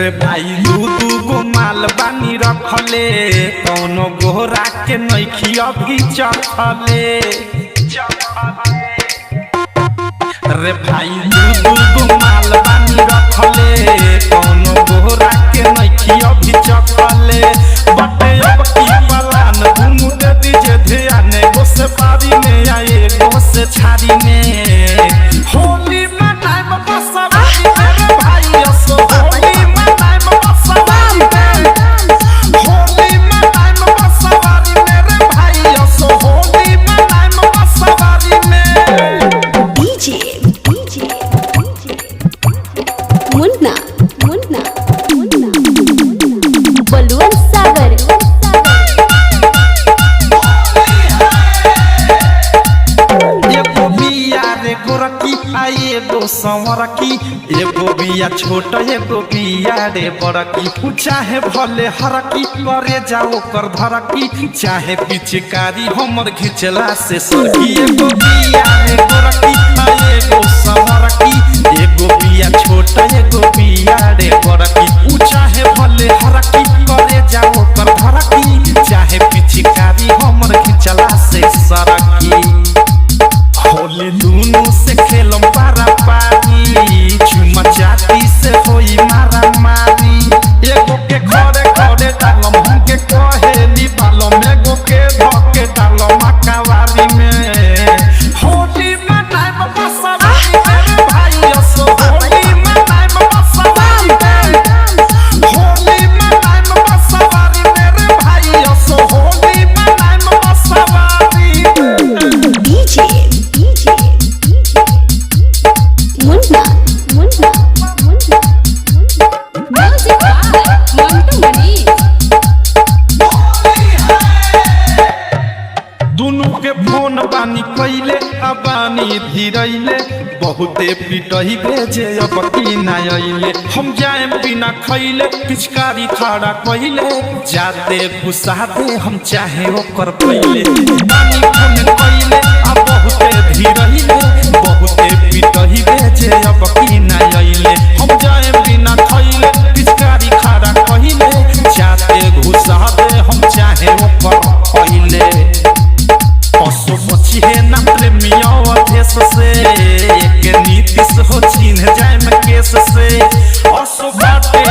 रे भाई दू गो माल बानी रखले कौनो गोरा के नइखी अभी चखले रे भाई दू गो माल बानी रखले कौनो गोरा के नइखी अभी चखले बटे अब की पलान घूमू दे दीजे ध्यान गो से पारी में आए गो से छारी में होली में टाइम बसवारी रे भाई असो होली में टाइम बसवारी होली में टाइम बसवारी रे भाई असो होली में टाइम बसवारी में डीजे मुन्ना बलवन सागर एगो बिया रे गोरकी आए एगो संवरकी एगो बिया छोट एगो बिया रे बड़की चाहे भले हरकी करे जाओ कर धरकी चाहे पिचकारी हमर घिचला से सरकी एगो बिया रे गोरकी आए एगो संवरकी एगो बिया छोट एगो बिया रे बड़की चाहे भले हरकी करे जाओ कर धरकी चाहे पिचकारी हमर घिचला से सरकी होली दूनु से खेलम पारा पारी चुमा चाटी से होई मारा मारी एगो के घरे घरे डालम हमके कहेली बालम एगो के धके डालम अकावारी में होली में टाइम बसवारी रे भाई असो होली में टाइम बसवारी होली में टाइम बसवारी रे भाई असो होली में time Baswari DJ Munna music by Mantu Mani दुनु के फोन बानी कइले अबानी धीरइले बहुते पिटही भेजे अब की ना आइले हम जाए बिना खइले पिचकारी खड़ा कइले जाते गुस्सा दे हम चाहे ओकर पइले बानी फोन कइले अब बहुते धीरइले बहुते पिटही भेजे अब की ना आइले हम जाए बिना खइले पिचकारी खड़ा कइले जाते गुस्सा दे हम चाहे ओकर पइले असो बची है ना प्रेमिया अधेस से एक नीतिश हो छीन जाए में केस से असो बाटे